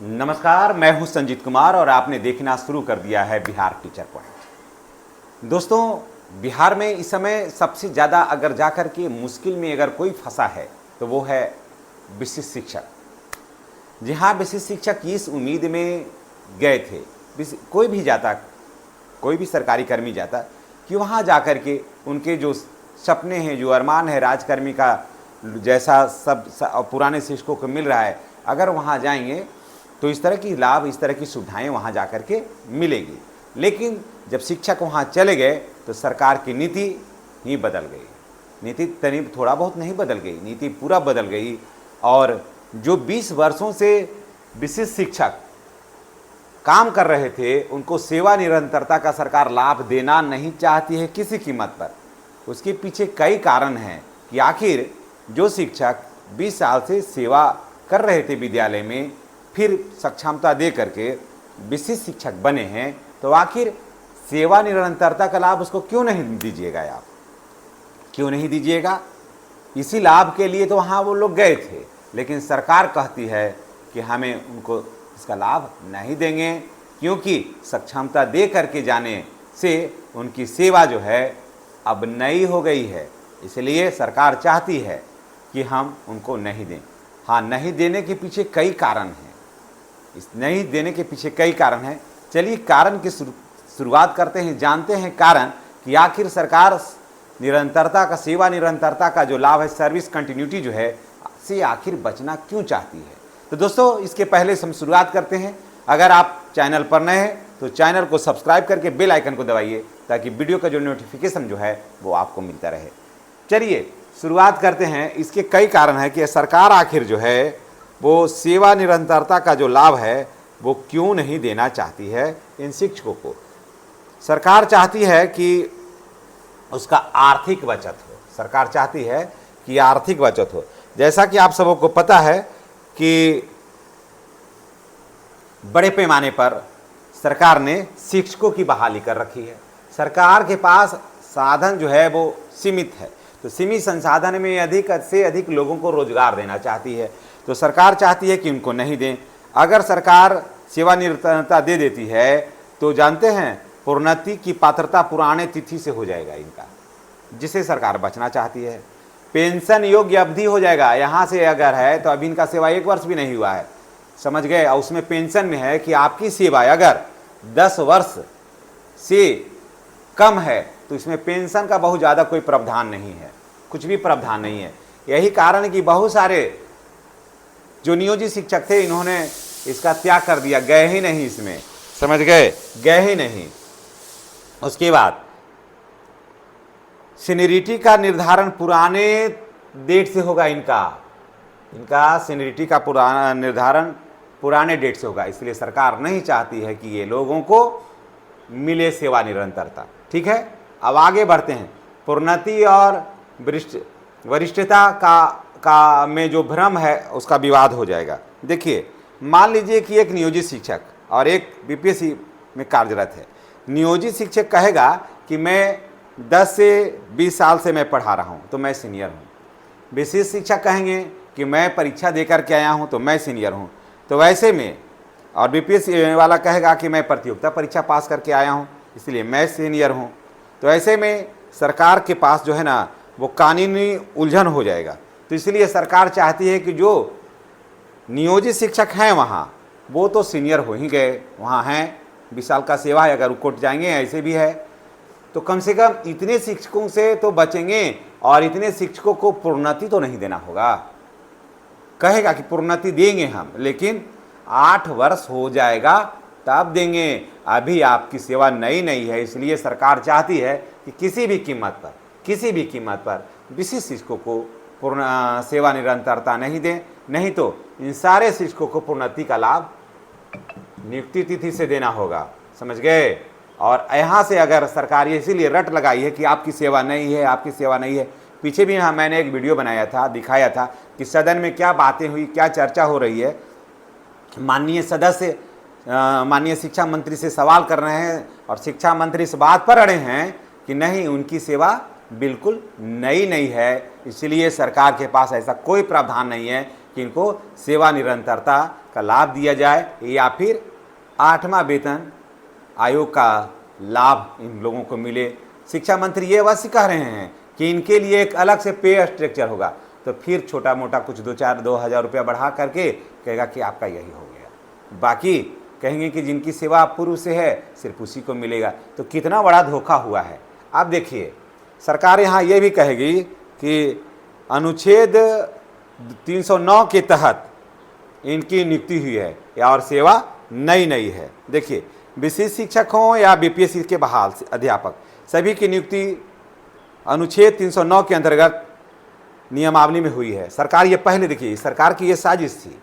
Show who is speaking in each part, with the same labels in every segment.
Speaker 1: नमस्कार, मैं हूं संजीत कुमार और आपने देखना शुरू कर दिया है बिहार टीचर पॉइंट। दोस्तों, बिहार में इस समय सबसे ज़्यादा अगर जाकर के मुश्किल में अगर कोई फंसा है तो वो है विशिष्ट शिक्षक। जी हाँ, विशिष्ट शिक्षक इस उम्मीद में गए थे, कोई भी जाता, कोई भी सरकारी कर्मी जाता कि वहाँ जाकर के उनके जो सपने हैं, जो अरमान है राजकर्मी का, जैसा सब पुराने शिक्षकों को मिल रहा है, अगर वहाँ जाएंगे तो इस तरह की लाभ, इस तरह की सुविधाएं वहाँ जाकर के मिलेगी। लेकिन जब शिक्षक वहाँ चले गए तो सरकार की नीति ही बदल गई। नीति तनी थोड़ा बहुत नहीं बदल गई, नीति पूरा बदल गई। और जो 20 वर्षों से विशिष्ट शिक्षक काम कर रहे थे, उनको सेवा निरंतरता का सरकार लाभ देना नहीं चाहती है किसी कीमत पर। उसके पीछे कई कारण हैं कि आखिर जो शिक्षक 20 साल से सेवा कर रहे थे विद्यालय में, फिर सक्षमता दे करके विशिष्ट शिक्षक बने हैं, तो आखिर सेवा निरंतरता का लाभ उसको क्यों नहीं दीजिएगा? आप क्यों नहीं दीजिएगा? इसी लाभ के लिए तो वहाँ वो लोग गए थे, लेकिन सरकार कहती है कि हमें उनको इसका लाभ नहीं देंगे, क्योंकि सक्षमता दे करके जाने से उनकी सेवा जो है अब नई हो गई है। इसलिए सरकार चाहती है कि हम उनको नहीं दें। हाँ, नहीं देने के पीछे कई कारण हैं। इस नहीं देने के पीछे कई कारण हैं। चलिए कारण की शुरुआत करते हैं, जानते हैं कारण कि आखिर सरकार निरंतरता का, सेवा निरंतरता का जो लाभ है, सर्विस कंटिन्यूटी जो है, से आखिर बचना क्यों चाहती है। तो दोस्तों, इसके पहले हम शुरुआत करते हैं। अगर आप चैनल पर नए हैं तो चैनल को सब्सक्राइब करके बेल आइकन को दबाइए, ताकि वीडियो का जो नोटिफिकेशन जो है वो आपको मिलता रहे। चलिए शुरुआत करते हैं। इसके कई कारण हैं कि सरकार आखिर जो है वो सेवा निरंतरता का जो लाभ है वो क्यों नहीं देना चाहती है इन शिक्षकों को। सरकार चाहती है कि उसका आर्थिक बचत हो। सरकार चाहती है कि आर्थिक बचत हो। जैसा कि आप सबको पता है कि बड़े पैमाने पर सरकार ने शिक्षकों की बहाली कर रखी है। सरकार के पास साधन जो है वो सीमित है, तो सीमित संसाधन में अधिक से अधिक लोगों को रोजगार देना चाहती है। तो सरकार चाहती है कि उनको नहीं दें। अगर सरकार सेवानिरंतरता दे देती है तो जानते हैं प्रोन्नति की पात्रता पुराने तिथि से हो जाएगा इनका, जिसे सरकार बचना चाहती है। पेंशन योग्य अवधि हो जाएगा। यहाँ से अगर है तो अभी इनका सेवा 1 वर्ष भी नहीं हुआ है, समझ गए। और उसमें पेंशन में है कि आपकी सेवा अगर 10 वर्ष से कम है तो इसमें पेंशन का बहुत ज़्यादा कोई प्रावधान नहीं है, कुछ भी प्रावधान नहीं है। यही कारण है कि बहुत सारे जो नियोजित शिक्षक थे, इन्होंने इसका त्याग कर दिया, गए ही नहीं इसमें, समझ गए, गए ही नहीं। उसके बाद सीनियरिटी का निर्धारण पुराने डेट से होगा। इनका सीनियरिटी का पुराना निर्धारण पुराने डेट से होगा। इसलिए सरकार नहीं चाहती है कि ये लोगों को मिले सेवा निरंतरता। ठीक है, अब आगे बढ़ते हैं। प्रोन्नति और वरिष्ठता का में जो भ्रम है उसका विवाद हो जाएगा। देखिए, मान लीजिए कि एक नियोजित शिक्षक और एक बीपीएससी में कार्यरत है। नियोजित शिक्षक कहेगा कि मैं 10 से 20 साल से मैं पढ़ा रहा हूँ तो मैं सीनियर हूँ। विशिष्ट शिक्षक कहेंगे कि मैं परीक्षा देकर के आया हूँ तो मैं सीनियर हूँ। तो वैसे में और बीपीएससी वाला कहेगा कि मैं प्रतियोगिता परीक्षा पास करके आया हूँ इसलिए मैं सीनियर हूँ। तो ऐसे में सरकार के पास जो है ना वो कानूनी उलझन हो जाएगा। तो इसलिए सरकार चाहती है कि जो नियोजित शिक्षक हैं वहाँ, वो तो सीनियर हो ही गए, वहाँ हैं, 20 साल का सेवा है, अगर कोर्ट जाएंगे ऐसे भी है तो कम से कम इतने शिक्षकों से तो बचेंगे। और इतने शिक्षकों को प्रोन्नति तो नहीं देना होगा। कहेगा कि प्रोन्नति देंगे हम, लेकिन 8 वर्ष हो जाएगा तब देंगे, अभी आपकी सेवा नई नहीं है। इसलिए सरकार चाहती है कि किसी भी कीमत पर विशिष्ट शिक्षकों को पूर्ण सेवा निरंतरता नहीं दें, नहीं तो इन सारे शिक्षकों को प्रोन्नति का लाभ नियुक्ति तिथि से देना होगा, समझ गए। और यहाँ से अगर सरकार ये इसीलिए रट लगाई है कि आपकी सेवा नहीं है, आपकी सेवा नहीं है। पीछे भी मैंने एक वीडियो बनाया था, दिखाया था कि सदन में क्या बातें हुई, क्या चर्चा हो रही है। माननीय सदस्य माननीय शिक्षा मंत्री से सवाल कर रहे हैं और शिक्षा मंत्री इस बात पर अड़े हैं कि नहीं, उनकी सेवा बिल्कुल नई नहीं है। इसलिए सरकार के पास ऐसा कोई प्रावधान नहीं है कि इनको सेवा निरंतरता का लाभ दिया जाए या फिर 8वां वेतन आयोग का लाभ इन लोगों को मिले। शिक्षा मंत्री ये अवश्य कह रहे हैं कि इनके लिए एक अलग से पे स्ट्रक्चर होगा, तो फिर छोटा मोटा कुछ 2-4-2 हज़ार रुपया बढ़ा करके कहेगा कि आपका यही हो गया। बाकी कहेंगे कि जिनकी सेवा पूर्व से है सिर्फ उसी को मिलेगा। तो कितना बड़ा धोखा हुआ है। अब देखिए, सरकार यहाँ ये भी कहेगी कि अनुच्छेद 309 के तहत इनकी नियुक्ति हुई है और सेवा नई है। देखिए, विशिष्ट शिक्षक हों या बीपीएससी के बहाल अध्यापक, सभी की नियुक्ति अनुच्छेद 309 के अंतर्गत नियमावली में हुई है। सरकार ये पहले, देखिए सरकार की ये साजिश थी,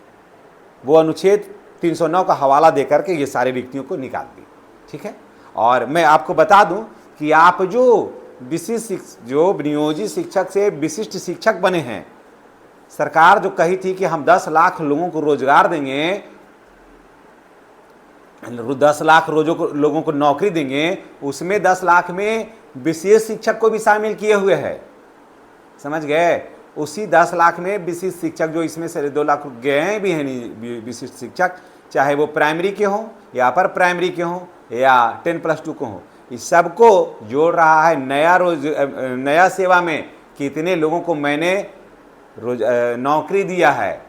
Speaker 1: वो अनुच्छेद 309 का हवाला देकर के ये सारे व्यक्तियों को निकाल दी। ठीक है, और मैं आपको बता दूं कि आप जो नियोजित शिक्षक से विशिष्ट शिक्षक बने हैं, सरकार जो कही थी कि हम 10 लाख लोगों को रोजगार देंगे, 10 लाख लोगों को नौकरी देंगे, उसमें 10 लाख में विशेष शिक्षक को भी शामिल किए हुए है। समझ गए? उसी 10 लाख में विशिष्ट शिक्षक, जो इसमें से 2 लाख गए भी हैं विशिष्ट शिक्षक, चाहे वो प्राइमरी के हों या अपर प्राइमरी के हों या 10+2 को हों, इस सबको जोड़ रहा है। नया सेवा में कितने लोगों को मैंने नौकरी दिया है,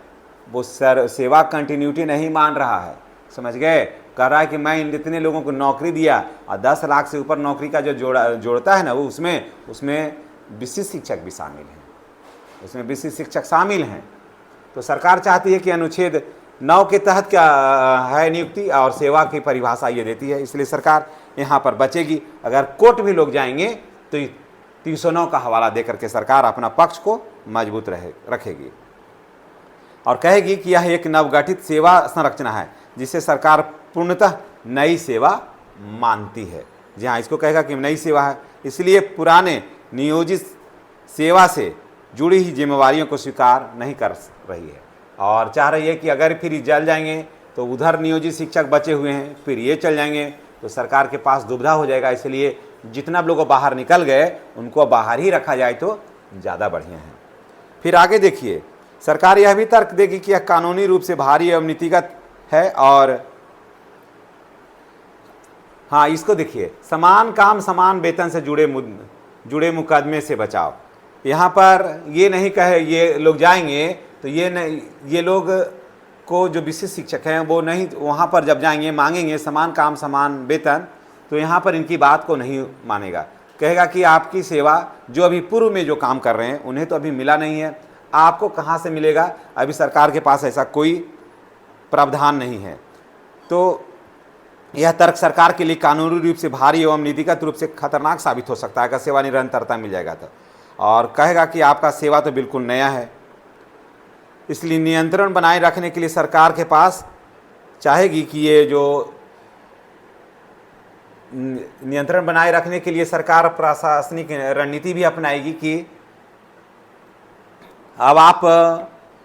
Speaker 1: वो सेवा कंटिन्यूटी नहीं मान रहा है। समझ गए? कह रहा है कि मैं इतने लोगों को नौकरी दिया, और 10 लाख से ऊपर नौकरी का जो जोड़ता है ना, वो उसमें विशिष्ट शिक्षक भी शामिल हैं, उसमें विशिष्ट शिक्षक शामिल हैं। तो सरकार चाहती है कि अनुच्छेद 9 के तहत क्या है नियुक्ति, और सेवा की परिभाषा ये देती है, इसलिए सरकार यहाँ पर बचेगी। अगर कोर्ट भी लोग जाएंगे तो 309 का हवाला देकर के सरकार अपना पक्ष को मजबूत रखेगी और कहेगी कि यह एक नवगठित सेवा संरचना है जिसे सरकार पूर्णतः नई सेवा मानती है। जी हाँ, इसको कहेगा कि नई सेवा है, इसलिए पुराने नियोजित सेवा से जुड़ी ही जिम्मेवारियों को स्वीकार नहीं कर रही है और चाह रही है कि अगर फिर जल जाएंगे तो उधर नियोजित शिक्षक बचे हुए हैं, फिर ये चल जाएंगे तो सरकार के पास दुविधा हो जाएगा। इसलिए जितना लोग बाहर निकल गए उनको बाहर ही रखा जाए तो ज़्यादा बढ़िया है। फिर आगे देखिए, सरकार यह भी तर्क देगी कि यह कानूनी रूप से भारी एवं नीतिगत है। और हाँ, इसको देखिए, समान काम समान वेतन से जुड़े मुकदमे से बचाव। यहाँ पर ये नहीं कहे ये लोग जाएंगे तो ये लोग को जो विशिष्ट शिक्षक हैं वो नहीं, वहाँ पर जब जाएंगे मांगेंगे समान काम समान वेतन, तो यहाँ पर इनकी बात को नहीं मानेगा। कहेगा कि आपकी सेवा जो अभी पूर्व में जो काम कर रहे हैं उन्हें तो अभी मिला नहीं है, आपको कहाँ से मिलेगा? अभी सरकार के पास ऐसा कोई प्रावधान नहीं है। तो यह तर्क सरकार के लिए कानूनी रूप से भारी एवं नीतिगत रूप से खतरनाक साबित हो सकता है अगर सेवा निरंतरता मिल जाएगा तो। और कहेगा कि आपका सेवा तो बिल्कुल नया है, इसलिए नियंत्रण बनाए रखने के लिए सरकार के पास चाहेगी कि ये जो नियंत्रण बनाए रखने के लिए सरकार प्रशासनिक रणनीति भी अपनाएगी कि अब आप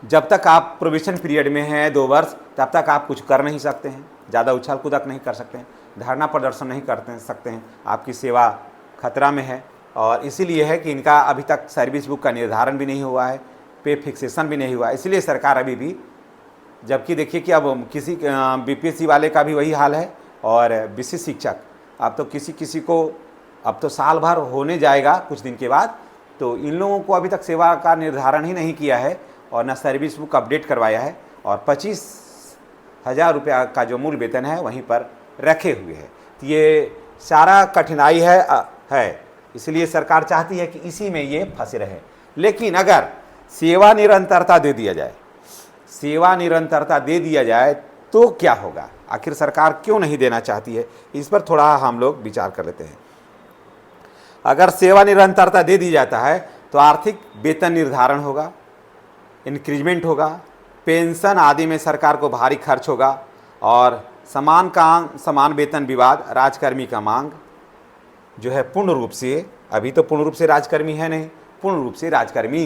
Speaker 1: जब तक आप प्रोबेशन पीरियड में हैं 2 वर्ष, तब तक आप कुछ कर नहीं सकते हैं, ज़्यादा उछल कूदक नहीं कर सकते हैं, धरना प्रदर्शन नहीं कर सकते हैं, आपकी सेवा खतरा में है। और इसीलिए है कि इनका अभी तक सर्विस बुक का निर्धारण भी नहीं हुआ है, पे फिक्सेशन भी नहीं हुआ, इसलिए सरकार अभी भी, जबकि देखिए कि अब किसी बीपीएससी वाले का भी वही हाल है और विशिष्ट शिक्षक, अब तो किसी को अब तो साल भर होने जाएगा कुछ दिन के बाद, तो इन लोगों को अभी तक सेवा का निर्धारण ही नहीं किया है और न सर्विस बुक अपडेट करवाया है और 25,000 रुपया का जो मूल वेतन है वहीं पर रखे हुए हैं। तो ये सारा कठिनाई है, इसलिए सरकार चाहती है कि इसी में ये फंसे रहे। लेकिन अगर सेवा निरंतरता दे दिया जाए तो क्या होगा? आखिर सरकार क्यों नहीं देना चाहती है? इस पर थोड़ा हम लोग विचार कर लेते हैं। अगर सेवा निरंतरता दे दी जाता है तो आर्थिक वेतन निर्धारण होगा, इंक्रीजमेंट होगा, पेंशन आदि में सरकार को भारी खर्च होगा और समान काम समान वेतन विवाद, राजकर्मी का मांग जो है पूर्ण रूप से, अभी तो पूर्ण रूप से राजकर्मी है नहीं, पूर्ण रूप से राजकर्मी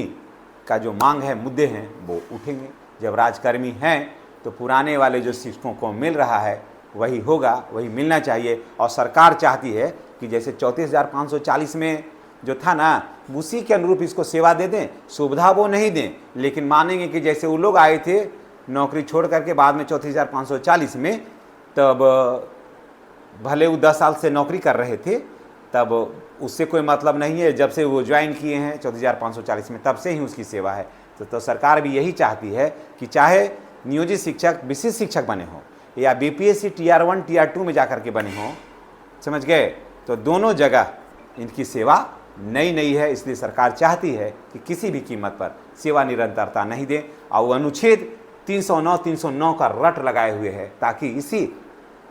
Speaker 1: का जो मांग है, मुद्दे हैं वो उठेंगे। जब राजकर्मी हैं तो पुराने वाले जो शिक्षकों को मिल रहा है वही होगा, वही मिलना चाहिए। और सरकार चाहती है कि जैसे 34,540 में जो था ना, उसी के अनुरूप इसको सेवा दे दें, सुविधा वो नहीं दें, लेकिन मानेंगे कि जैसे वो लोग आए थे नौकरी छोड़ करके बाद में 34,540 में, तब भले वो 10 साल से नौकरी कर रहे थे, तब उससे कोई मतलब नहीं है। जब से वो ज्वाइन किए हैं 34,540 में, तब से ही उसकी सेवा है। तो सरकार भी यही चाहती है कि चाहे नियोजित शिक्षक विशिष्ट शिक्षक बने हों या बीपीएससी टीआर 1 टीआर 2 में जाकर के बने हों, समझ गए, तो दोनों जगह इनकी सेवा नई है। इसलिए सरकार चाहती है कि किसी भी कीमत पर सेवा निरंतरता नहीं दें, और वो अनुच्छेद 309 का रट लगाए हुए है, ताकि इसी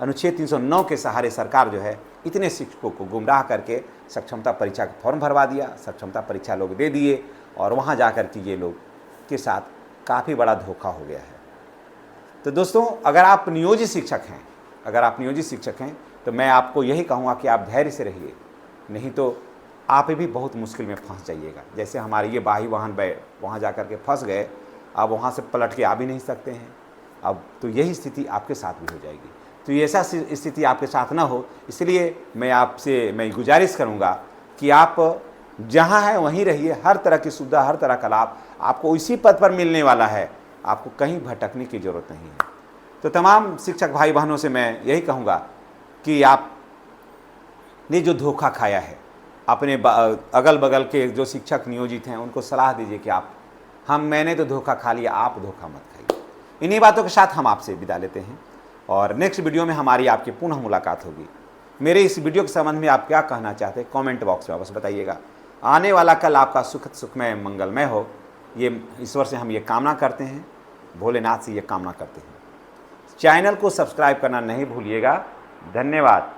Speaker 1: अनुच्छेद 309 के सहारे सरकार जो है इतने शिक्षकों को गुमराह करके सक्षमता परीक्षा का फॉर्म भरवा दिया, सक्षमता परीक्षा लोग दे दिए, और वहाँ जाकर के ये लोग के साथ काफ़ी बड़ा धोखा हो गया है। तो दोस्तों, अगर आप नियोजित शिक्षक हैं, तो मैं आपको यही कहूँगा कि आप धैर्य से रहिए, नहीं तो आप भी बहुत मुश्किल में फंस जाइएगा। जैसे हमारे ये बाही वाहन वहाँ जा कर के फंस गए, अब वहाँ से पलट के आ भी नहीं सकते हैं। अब तो यही स्थिति आपके साथ भी हो जाएगी। तो ऐसा स्थिति आपके साथ ना हो, इसलिए मैं गुजारिश करूँगा कि आप जहाँ हैं वहीं रहिए। हर तरह की सुविधा, हर तरह का लाभ आपको इसी पद पर मिलने वाला है, आपको कहीं भटकने की ज़रूरत नहीं है। तो तमाम शिक्षक भाई बहनों से मैं यही कहूँगा कि आपने जो धोखा खाया है, अपने अगल बगल के जो शिक्षक नियोजित हैं उनको सलाह दीजिए कि मैंने तो धोखा खा लिया, आप धोखा मत खाइए। इन्हीं बातों के साथ हम आपसे विदा लेते हैं, और नेक्स्ट वीडियो में हमारी आपकी पुनः मुलाकात होगी। मेरे इस वीडियो के संबंध में आप क्या कहना चाहते हैं, कमेंट बॉक्स में अवश्य बताइएगा। आने वाला कल आपका सुखद सुखमय मंगलमय हो, ये ईश्वर से हम ये कामना करते हैं, भोलेनाथ से ये कामना करते हैं। चैनल को सब्सक्राइब करना नहीं भूलिएगा। धन्यवाद।